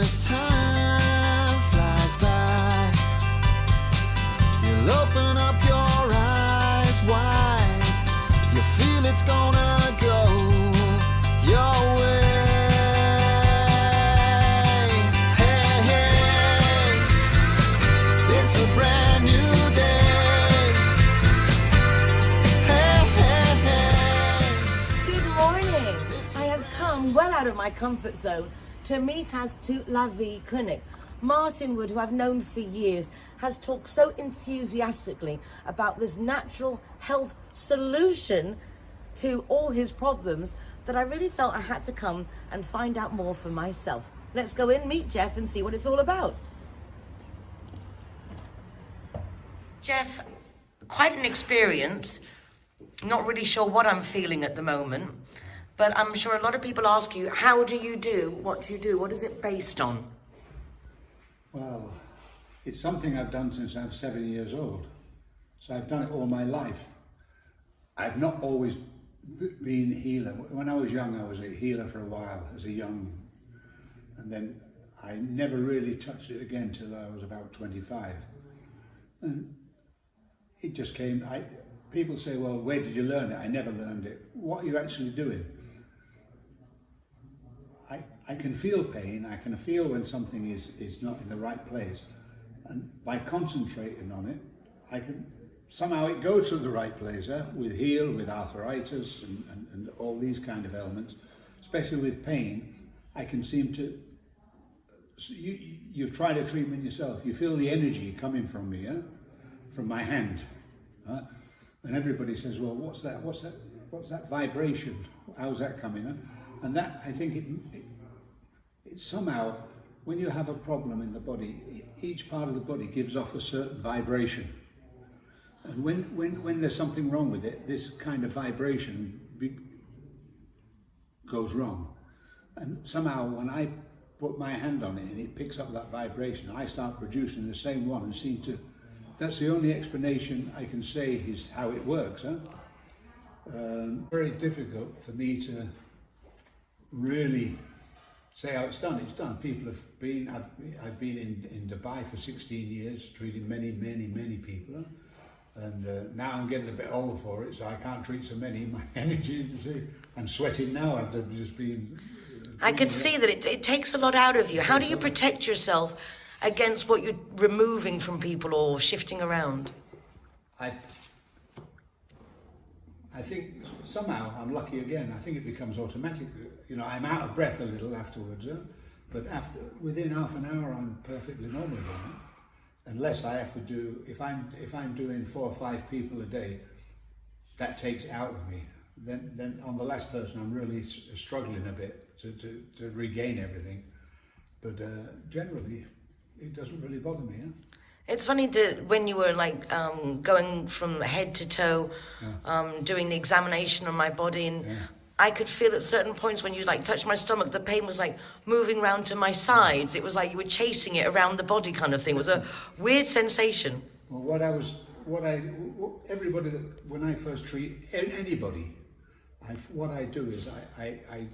as time flies by, you'll open up your eyes wide. You feel it's gonna go your way. Hey, hey, it's a brand new day. Hey, hey, hey. Good morning. I have come well out of my comfort zone to meet us to La Vie Clinic. Martin Wood, who I've known for years, has talked so enthusiastically about this natural health solution to all his problems that I really felt I had to come and find out more for myself. Let's go in, meet Jeff, and see what it's all about. Jeff, quite an experience. Not really sure what I'm feeling at the moment, but I'm sure a lot of people ask you, how do you do what you do? What is it based on? Well, it's something I've done since I was 7 years old. So I've done it all my life. I've not always been a healer. When I was young, I was a healer for a while as a young, and then I never really touched it again till I was about 25. And it just came, people say, well, where did you learn it? I never learned it. What are you actually doing? I can feel pain, I can feel when something is not in the right place, and by concentrating on it, I can, somehow it goes to the right place, with heal, with arthritis and all these kind of elements, especially with pain. I can seem to, you've tried a treatment yourself, you feel the energy coming from me, from my hand, and everybody says, well, what's that vibration, how's that coming? And that, I think it's somehow, when you have a problem in the body, each part of the body gives off a certain vibration. And when there's something wrong with it, this kind of vibration goes wrong. And somehow when I put my hand on it and it picks up that vibration, I start producing the same one and seem to, that's the only explanation I can say is how it works. Very difficult for me to really say how it's done. It's done. People have been, I've been in Dubai for 16 years, treating many people. And now I'm getting a bit old for it, so I can't treat so many. My energy, you see, I'm sweating now after just being... I can see that it takes a lot out of you. How do you protect yourself against what you're removing from people or shifting around? I think somehow I'm lucky again. I think it becomes automatic. You know, I'm out of breath a little afterwards, but within half an hour I'm perfectly normal again. Unless I have to do, if I'm doing 4 or 5 people a day, that takes it out of me. Then on the last person I'm really struggling a bit to regain everything. But generally it doesn't really bother me. It's funny that when you were like going from head to toe, doing the examination on my body, and I could feel at certain points when you like touched my stomach, the pain was like moving around to my sides. It was like you were chasing it around the body kind of thing. It was a weird sensation. Well, everybody that, when I first treat anybody, what I do is I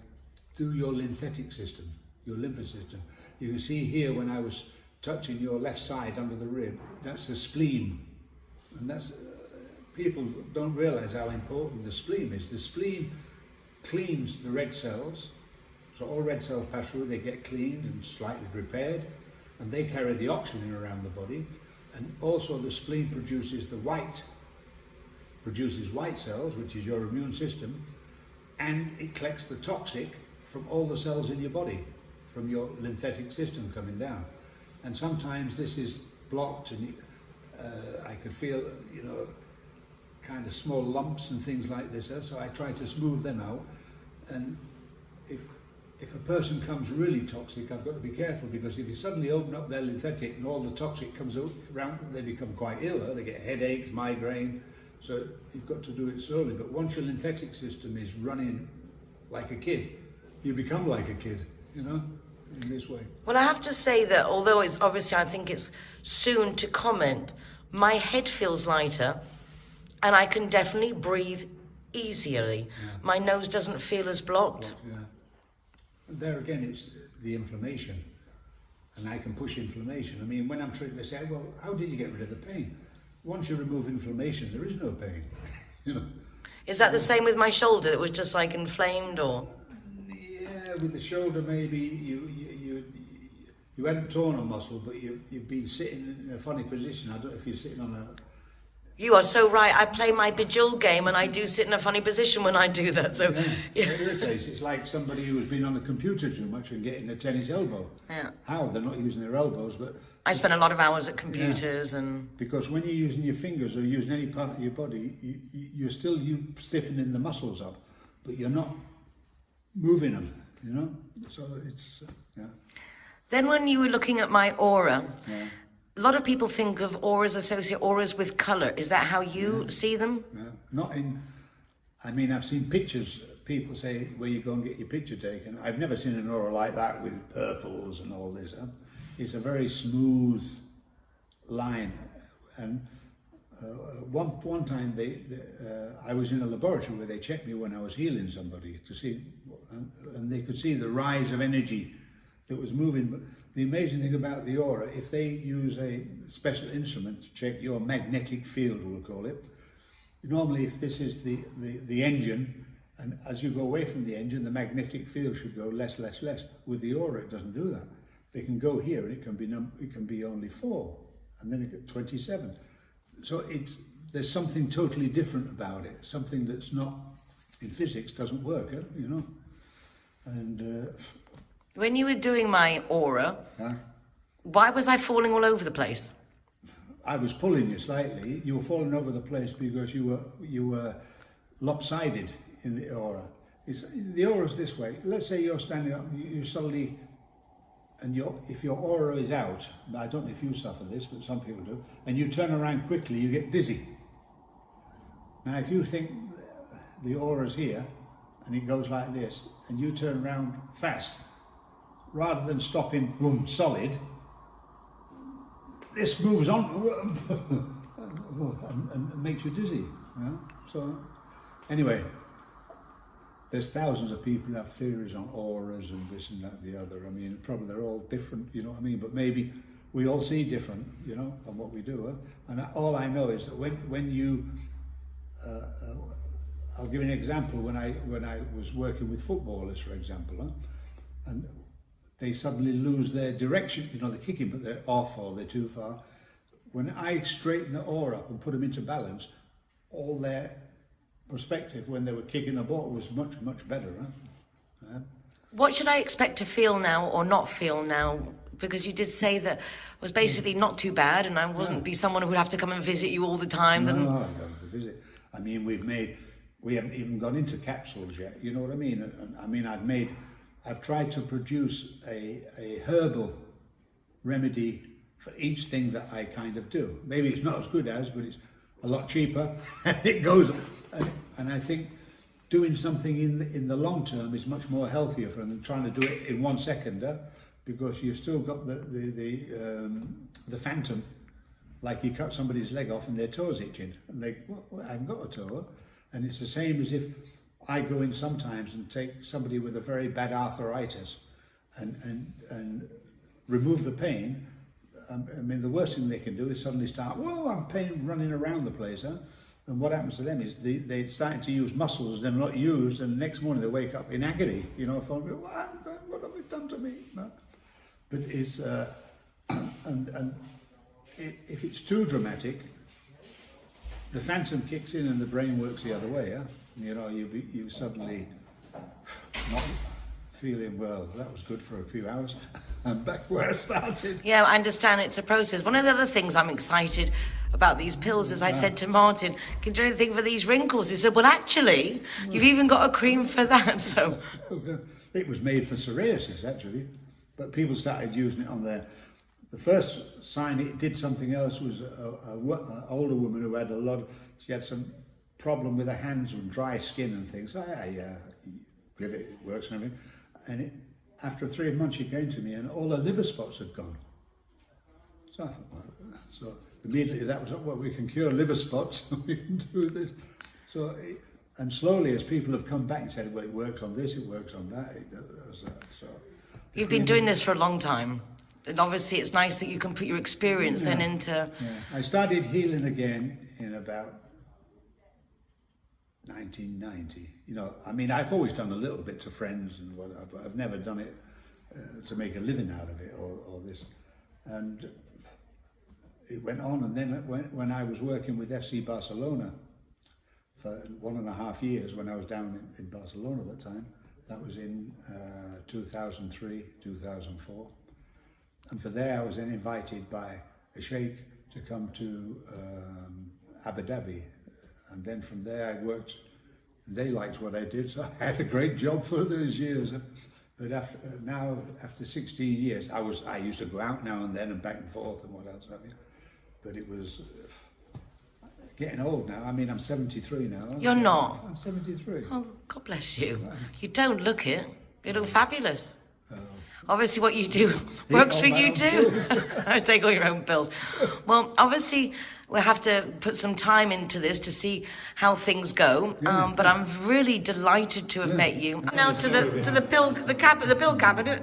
do your lymphatic system, your lymph system. You can see here when I was touching your left side under the rib, that's the spleen. And that's, people don't realize how important the spleen is. The spleen cleans the red cells. So all red cells pass through, they get cleaned and slightly repaired, and they carry the oxygen around the body. And also the spleen produces white cells, which is your immune system, and it collects the toxic from all the cells in your body, from your lymphatic system coming down. And sometimes this is blocked, and I could feel, you know, kind of small lumps and things like this. So I try to smooth them out. And if a person comes really toxic, I've got to be careful, because if you suddenly open up their lymphatic and all the toxic comes out around, they become quite ill. They get headaches, migraine. So you've got to do it slowly. But once your lymphatic system is running like a kid, you become like a kid, you know, in this way. Well, I have to say that although it's obviously, I think it's soon to comment, my head feels lighter and I can definitely breathe easily. Yeah. My nose doesn't feel as blocked. Yeah. And there again, it's the inflammation. and I can push inflammation. I mean, when I'm treating, they say, well, how did you get rid of the pain? Once you remove inflammation, there is no pain. You know. Is that the same with my shoulder? It was just like inflamed, or? Yeah, with the shoulder, maybe you hadn't torn a muscle, but you've been sitting in a funny position. I don't know if you're sitting on a. You are so right. I play my bejeweled game and I do sit in a funny position when I do that. So Yeah. It irritates. It's like somebody who's been on the computer too much and getting a tennis elbow. Yeah. How? They're not using their elbows, but I spend a lot of hours at computers and... because when you're using your fingers or using any part of your body, you're still stiffening the muscles up, but you're not moving them, you know? So it's, yeah. Then when you were looking at my aura, Yeah. a lot of people think of auras, associate auras with colour. Is that how you see them? Yeah. Not in, I mean, I've seen pictures, people say, where you go and get your picture taken. I've never seen an aura like that with purples and all this. Huh? It's a very smooth line. And one time I was in a laboratory where they checked me when I was healing somebody to see, and they could see the rise of energy that was moving. But the amazing thing about the aura, if they use a special instrument to check your magnetic field, we'll call it, normally if this is the engine, and as you go away from the engine, the magnetic field should go less, less, less. With the aura, it doesn't do that. They can go here, and it can be only 4, and then it gets 27. So there's something totally different about it. Something that's not in physics doesn't work, you know. And When you were doing my aura, huh? why was I falling all over the place? I was pulling you slightly. You were falling over the place because you were lopsided in the aura. The aura's this way. Let's say you're standing up, you suddenly, and if your aura is out, I don't know if you suffer this, but some people do, and you turn around quickly, you get dizzy. Now, if you think the aura's here, and it goes like this, and you turn around fast, rather than stopping, boom, solid, this moves on and makes you dizzy. Yeah? So, anyway, there's thousands of people who have theories on auras and this and that and the other. I mean, probably they're all different, you know what I mean? But maybe we all see different, you know, on what we do. Huh? And all I know is that when you, I'll give you an example. When I was working with footballers, for example, huh? And they suddenly lose their direction, you know, they're kicking, but they're off or they're too far. When I straighten the aura up and put them into balance, all their perspective when they were kicking the ball was much, much better. Huh? What should I expect to feel now or not feel now? Because you did say that it was basically not too bad and I wouldn't be someone who would have to come and visit you all the time. No, I don't have to visit. I mean, we haven't even gone into capsules yet, you know what I mean? And I mean, I've tried to produce a herbal remedy for each thing that I kind of do. Maybe it's not as good as, but it's a lot cheaper. It goes, and I think doing something in the long term is much more healthier than trying to do it in 1 second, because you've still got the phantom, like you cut somebody's leg off and their toe's itching, and they, well, I haven't got a toe, and it's the same as if I go in sometimes and take somebody with a very bad arthritis and remove the pain. I mean, the worst thing they can do is suddenly start, whoa, I'm pain running around the place, huh? And what happens to them is they're starting to use muscles they're not used, and the next morning they wake up in agony, you know, thinking, what have they done to me? No. But it's, if it's too dramatic, the phantom kicks in and the brain works the other way, huh? You know, you suddenly not feeling, well, that was good for a few hours. I'm back where I started. Yeah, I understand it's a process. One of the other things I'm excited about these pills is I said to Martin, can you do anything for these wrinkles? He said, well, actually, you've even got a cream for that, so... It was made for psoriasis, actually, but people started using it on their... The first sign it did something else was an older woman who had she had some problem with her hands and dry skin and things. So I give it works and everything. And after 3 months she came to me and all her liver spots had gone. So I thought, well, so immediately that was, well, we can cure liver spots, we can do this. So, and slowly as people have come back and said, well, it works on this, it works on that, it does that. So you've been doing this for a long time. And obviously it's nice that you can put your experience then into... Yeah. I started healing again in about 1990. You know, I mean, I've always done a little bit to friends and whatever, but I've never done it to make a living out of it or this. And it went on, and then when I was working with FC Barcelona for 1.5 years, when I was down in Barcelona at that time, that was in 2003, 2004. And for there I was then invited by a sheikh to come to Abu Dhabi. And then from there I worked, they liked what I did, so I had a great job for those years. But after 16 years, I used to go out now and then and back and forth and what else have you. But it was getting old now. I mean, I'm 73 now. You're not? I'm 73. Oh, God bless you. You don't look it. You look fabulous. Obviously what you do works for you too. I take all your own pills. Well, obviously we'll have to put some time into this to see how things go. But I'm really delighted to have met you. Now to the pill cabinet.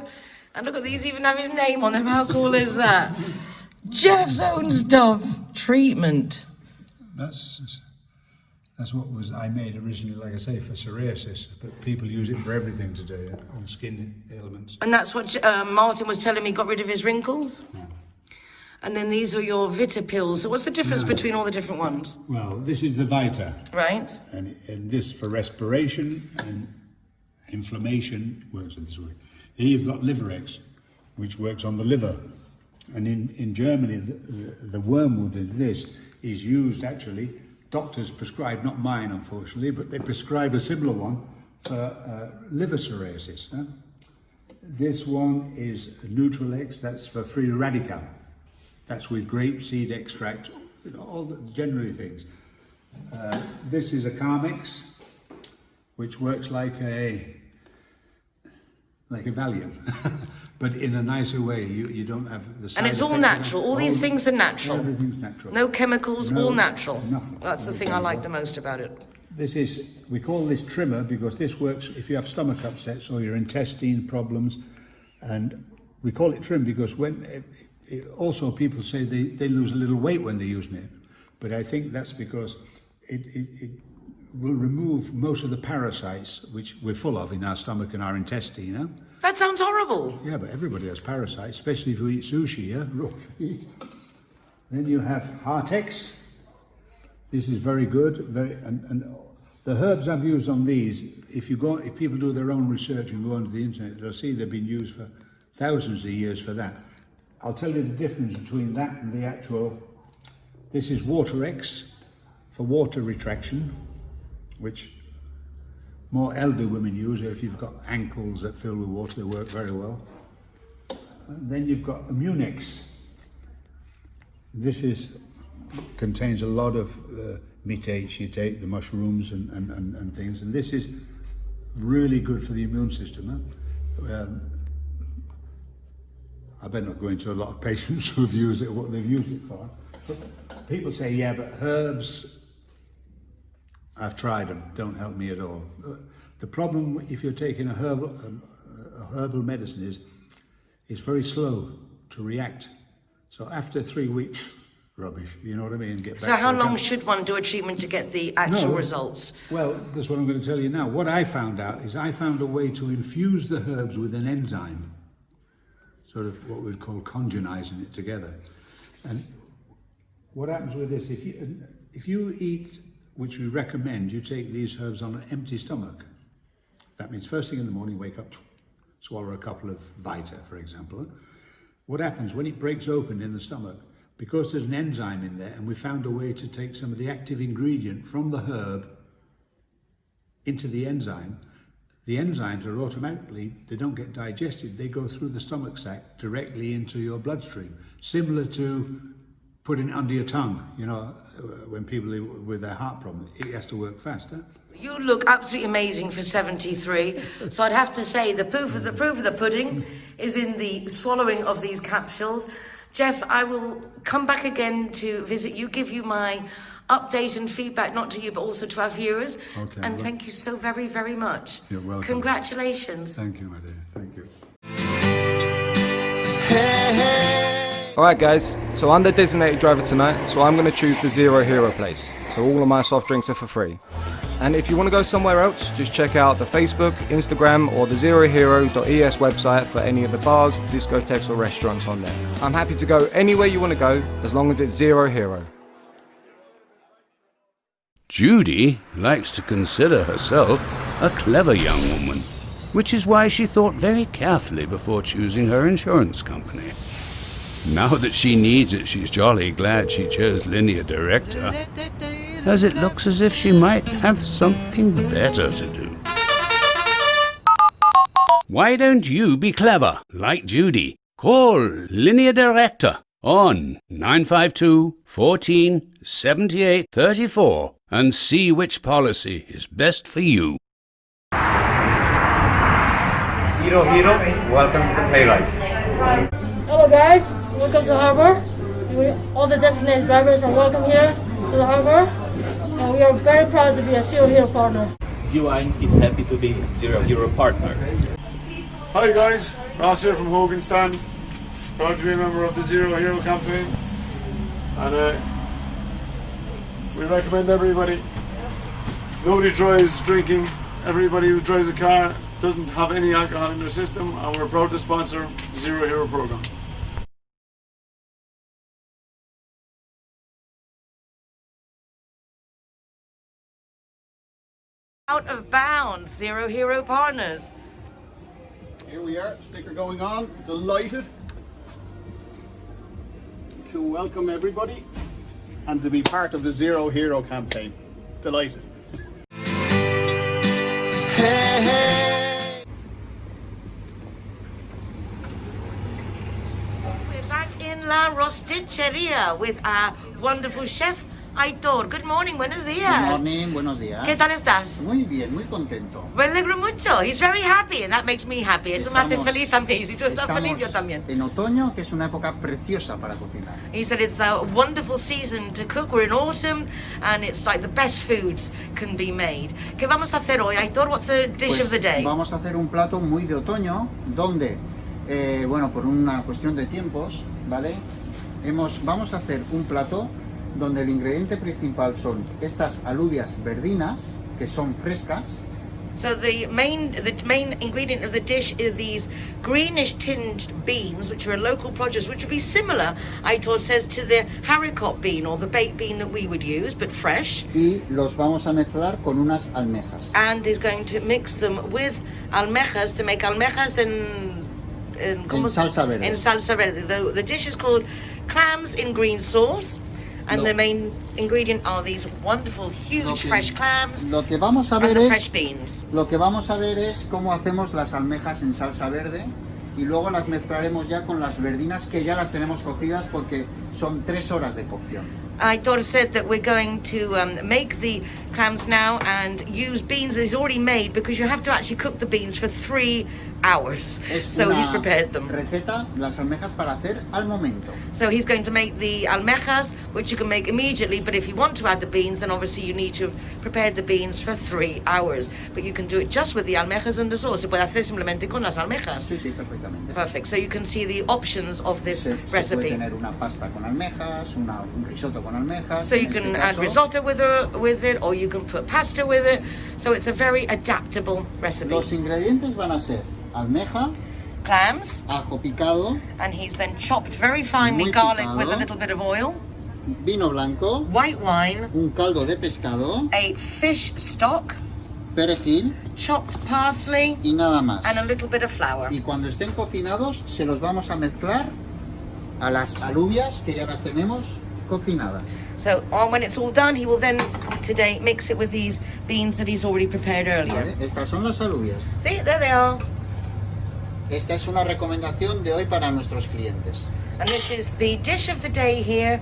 And look at these, even have his name on them. How cool is that? Jeff's own stuff. Treatment. That's what I made originally, like I say, for psoriasis, but people use it for everything today, on skin ailments. And that's what Martin was telling me, got rid of his wrinkles? Yeah. And then these are your Vita pills. So what's the difference between all the different ones? Well, this is the Vita. Right. And this for respiration and inflammation works in this way. Here you've got Liverex, which works on the liver. And in Germany, the wormwood in this is used actually. Doctors prescribe, not mine unfortunately, but they prescribe a similar one for liver cirrhosis. Huh? This one is Neutralex, that's for free radical. That's with grapeseed extract, you know, all the generally things. This is a Carmex, which works like a Valium. But in a nicer way, you don't have the side And it's all effects. natural. All these things are natural. Everything's natural. No chemicals, all natural. Nothing. That's the thing I like the most about it. This is, we call this trimmer because this works if you have stomach upsets or your intestine problems. And we call it trim because also people say they lose a little weight when they're using it. But I think that's because it will remove most of the parasites which we're full of in our stomach and our intestine, you know? That sounds horrible. Yeah, but everybody has parasites, especially if you eat sushi, yeah? Raw feed. Then you have Heartex. This is very good. And the herbs I've used on these, if people do their own research and go onto the internet, they'll see they've been used for thousands of years for that. I'll tell you the difference between that and the actual. This is Waterex for water retraction, which more elder women use. If you've got ankles that fill with water, they work very well. And then you've got Immunex. This contains a lot of metates. You take the mushrooms and things, and this is really good for the immune system. Huh? I better not go into a lot of patients who've used it, what they've used it for. But people say, yeah, but herbs, I've tried them, don't help me at all. The problem if you're taking a herbal medicine is it's very slow to react. So after 3 weeks, rubbish, you know what I mean? Get back So how to long should one do a treatment to get the actual results? Well, that's what I'm going to tell you now. What I found out is I found a way to infuse the herbs with an enzyme, sort of what we'd call congenizing it together. And what happens with this, if you eat, which we recommend, you take these herbs on an empty stomach. That means first thing in the morning, wake up, swallow a couple of Vita, for example. What happens when it breaks open in the stomach? Because there's an enzyme in there, and we found a way to take some of the active ingredient from the herb into the enzyme. The enzymes are automatically, they don't get digested, they go through the stomach sac directly into your bloodstream. Similar to putting it under your tongue, you know, when people with their heart problem, it has to work faster. You look absolutely amazing for 73. So I'd have to say the proof of the pudding is in the swallowing of these capsules. Jeff, I will come back again to visit you, give you my update and feedback, not to you, but also to our viewers. Okay, and thank you so very, very much. You're welcome. Congratulations. Thank you, my dear. Thank you. Hey, hey. Alright guys, so I'm the designated driver tonight, so I'm going to choose the Zero Hero place. So all of my soft drinks are for free. And if you want to go somewhere else, just check out the Facebook, Instagram or the zerohero.es website for any of the bars, discotheques or restaurants on there. I'm happy to go anywhere you want to go, as long as it's Zero Hero. Judy likes to consider herself a clever young woman, which is why she thought very carefully before choosing her insurance company. Now that she needs it, she's jolly glad she chose Linear Director, as it looks as if she might have something better to do. Why don't you be clever, like Judy? Call Linear Director on 952 14 78 34 and see which policy is best for you. Zero Hero, welcome to the playwright. Hello guys, welcome to Harbor. All the designated drivers are welcome here to the Harbor. We are very proud to be a Zero Hero partner. Juan is happy to be Zero Hero partner. Hi guys, Ross here from Hogan Stand. Proud to be a member of the Zero Hero campaign. And we recommend everybody. Nobody drives drinking. Everybody who drives a car doesn't have any alcohol in their system, and we're proud to sponsor the Zero Hero program. Out of bounds, Zero Hero partners. Here we are, sticker going on, delighted to welcome everybody and to be part of the Zero Hero campaign. Delighted. Hey, hey. We're back in La Rosticceria with our wonderful chef, Aitor. Good morning, buenos días. Good morning, buenos días. ¿Qué tal estás? Muy bien, muy contento. Me alegro mucho. He's very happy and that makes me happy. Eso me hace feliz a mí. Si tú estás feliz, yo también. En otoño, que es una época preciosa para cocinar. He said it's a wonderful season to cook. We're in autumn and it's like the best foods can be made. ¿Qué vamos a hacer hoy, Aitor? What's the dish of the day? Vamos a hacer un plato muy de otoño, donde, bueno, por una cuestión de tiempos, ¿vale? Vamos a hacer un plato donde el ingrediente principal son estas alubias verdinas, que son frescas. So the main ingredient of the dish is these greenish tinged beans, which are a local produce, which would be similar, Aitor says, to the haricot bean or the baked bean that we would use, but fresh. Y los vamos a mezclar con unas almejas. And is going to mix them with almejas to make almejas in salsa verde. In salsa verde. The dish is called clams in green sauce. And the main ingredient are these wonderful, huge, fresh clams Lo que vamos a and ver the es, fresh beans. Lo que vamos a ver es cómo hacemos las almejas en salsa verde y luego las mezclaremos ya con las verdinas que ya las tenemos cocidas porque son 3 horas de cocción. Aitor said that we're going to make the clams now and use beans that he's already made because you have to actually cook the beans for 3 hours. So he's prepared them. Receta, las almejas para hacer al momento. So he's going to make the almejas, which you can make immediately, but if you want to add the beans, then obviously you need to have prepared the beans for 3 hours. But you can do it just with the almejas and the sauce. Se puede hacer simplemente con las almejas. Sí, sí, perfectamente. Perfect. So you can see the options of this recipe. Se puede tener una pasta con almejas, un risotto con almejas. So you can add risotto with it, or you can put pasta with it. So it's a very adaptable recipe. Los ingredientes van a ser almeja, clams, ajo picado, and he's then chopped very finely garlic with a little bit of oil, vino blanco, white wine, un caldo de pescado, a fish stock, perejil, chopped parsley, y nada más. And a little bit of flour. Y cuando estén cocinados se los vamos a mezclar a las alubias que ya las tenemos cocinadas. So when it's all done, he will then today mix it with these beans that he's already prepared earlier. Vale, estas son las alubias. See, there they are. Esta es una recomendación de hoy para nuestros clientes. And this is the dish of the day here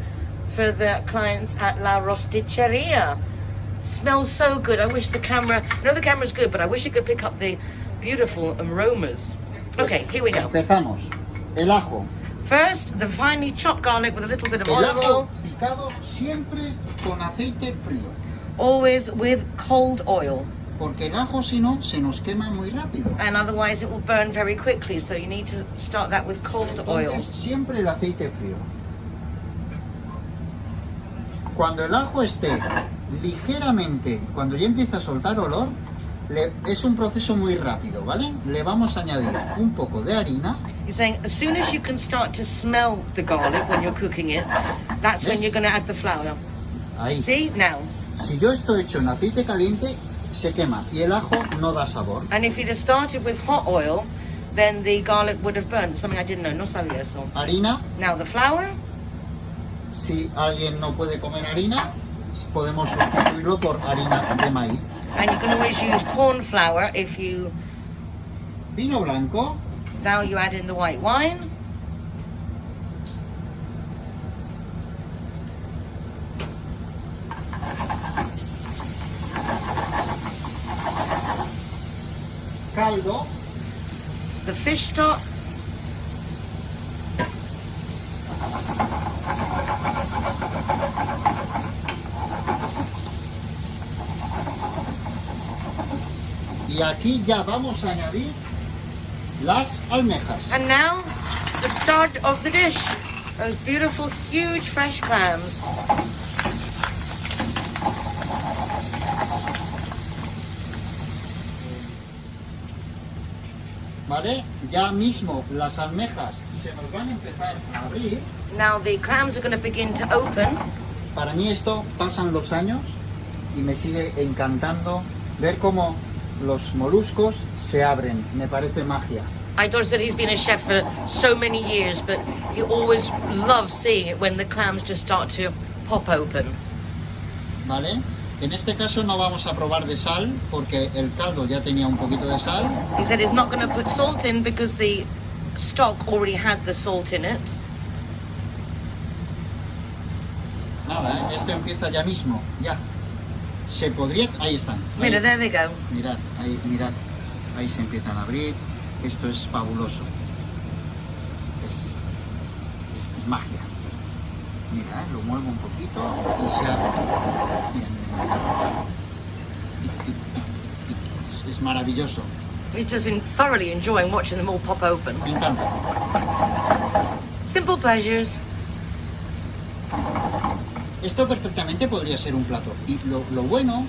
for the clients at La Rosticceria. Smells so good. I wish the camera, I know the camera's good, but I wish it could pick up the beautiful aromas. Okay, here we go. Empezamos. El ajo. First, the finely chopped garlic with a little bit of El olive ajo oil. picado siempre con aceite frío. Always with cold oil. porque el ajo si no se nos quema muy rápido. And otherwise it will burn very quickly, so you need to start that with cold oil. Entonces, siempre el aceite frío. Cuando el ajo esté ligeramente, cuando ya empieza a soltar olor, es un proceso muy rápido, ¿vale? Le vamos a añadir un poco de harina. He's saying as soon as you can start to smell the garlic when you're cooking it, that's when you're going to add the flour. Ahí. See? Now. Si yo esto hecho en aceite caliente, se quema y el ajo no da sabor. And if you'd have started with hot oil, then the garlic would have burned. Something I didn't know. No sabía eso. Harina. Now the flour. Si alguien no puede comer harina, podemos sustituirlo por harina de maíz. And you can always use corn flour if you... Vino blanco. Now you add in the white wine. Caldo. The fish stock. Y aquí ya vamos a añadir las almejas. And now, the start of the dish. Those beautiful, huge, fresh clams. ¿Vale? Ya mismo las almejas se nos van a empezar a abrir. Now the clams are going to begin to open. Para mí esto pasan los años y me sigue encantando ver cómo los moluscos se abren. Me parece magia. Aitor said he's been a chef for so many years, but he always loves seeing it when the clams just start to pop open. ¿Vale? En este caso no vamos a probar de sal porque el caldo ya tenía un poquito de sal. He said he's not going to put salt in because the stock already had the salt in it. Nada, esto empieza ya mismo, ya. Se podría... Ahí están. Ahí. Mira, there they go. Mirad, mirad. Ahí se empiezan a abrir. Esto es fabuloso. Es magia. Mira, lo muevo un poquito y se abre. Mira, mira. Es maravilloso. He's just thoroughly enjoying watching them all pop open. Me encanta. Simple pleasures. Esto perfectamente podría ser un plato. Y lo bueno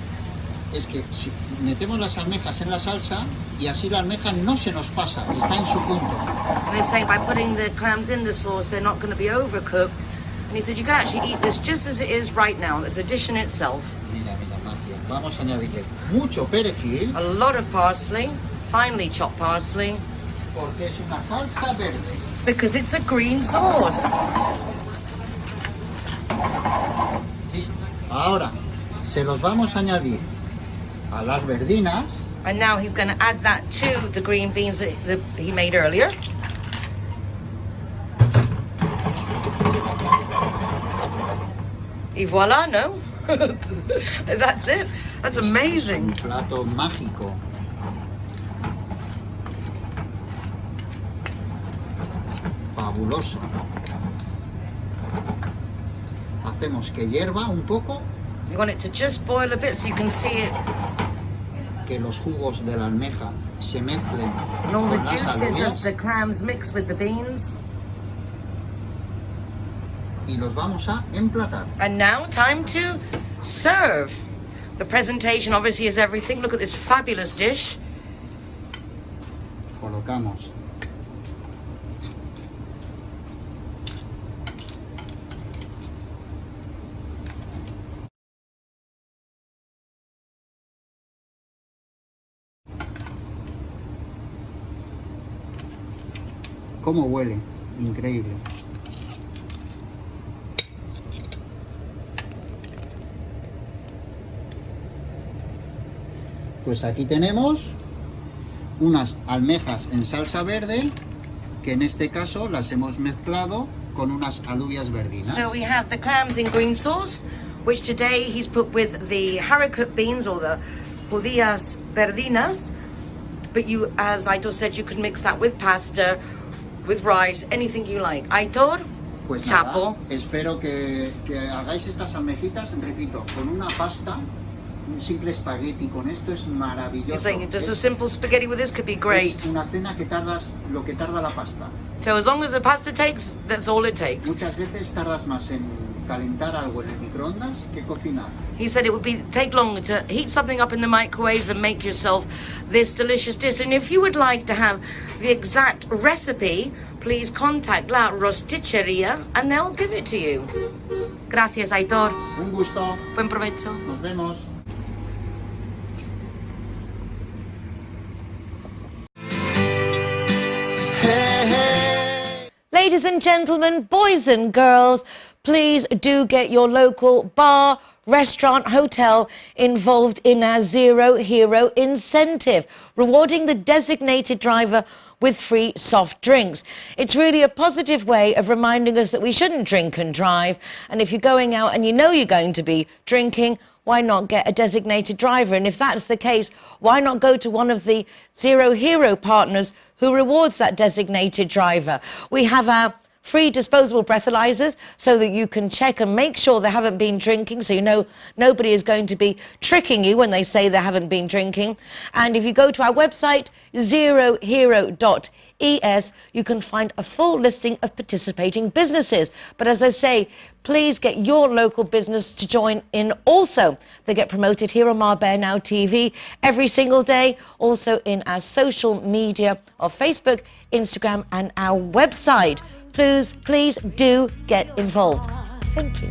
es que si metemos las almejas en la salsa y así la almeja no se nos pasa, está en su punto. And he's saying by putting the clams in the sauce, they're not going to be overcooked. And he said you can actually eat this just as it is right now. It's a dish in itself. Mira, magia. Vamos a añadirle mucho perejil. A lot of parsley, finely chopped parsley. Porque es una salsa verde. Because it's a green sauce. Listo. Ahora se los vamos a añadir a las verdinas. And now he's going to add that to the green beans that he made earlier. Y voila, no? That's it. That's amazing. Un plato mágico. Fabuloso. Hacemos que hierva un poco. You want it to just boil a bit so you can see it. Que los jugos de la almeja se mezclen. And all the con las juices alubias. of the clams mix with the beans. Y los vamos a emplatar. And now, time to serve. The presentation obviously is everything. Look at this fabulous dish. Colocamos cómo huele, increíble. Pues aquí tenemos unas almejas en salsa verde, que en este caso las hemos mezclado con unas alubias verdinas. So we have the clams in green sauce, which today he's put with the haricot beans or the judías verdinas. But you, as Aitor said, you could mix that with pasta, with rice, anything you like. Aitor, Pues chapo. nada, espero que hagáis estas almejitas, repito, con una pasta un simple espagueti con esto es maravilloso. You're saying just a simple spaghetti with this could be great. Es una cena que tardas lo que tarda la pasta. So as long as the pasta takes, that's all it takes. Muchas veces tardas más en calentar algo en el microondas que cocinar. He said it would take longer to heat something up in the microwave than make yourself this delicious dish. And if you would like to have the exact recipe, please contact La Rosticceria and they'll give it to you. Gracias, Aitor. Un gusto. Buen provecho. Nos vemos. Ladies and gentlemen, boys and girls, please do get your local bar, restaurant, hotel involved in our Zero Hero incentive, rewarding the designated driver with free soft drinks. It's really a positive way of reminding us that we shouldn't drink and drive. And if you're going out and you know you're going to be drinking, why not get a designated driver? And if that's the case, why not go to one of the Zero Hero partners who rewards that designated driver? We have our free disposable breathalyzers so that you can check and make sure they haven't been drinking, so you know nobody is going to be tricking you when they say they haven't been drinking. And if you go to our website, zerohero.es, you can find a full listing of participating businesses. But as I say, please get your local business to join in also. They get promoted here on Marbella Now TV every single day, also in our social media of Facebook, Instagram and our website. Please do get involved. Thank you.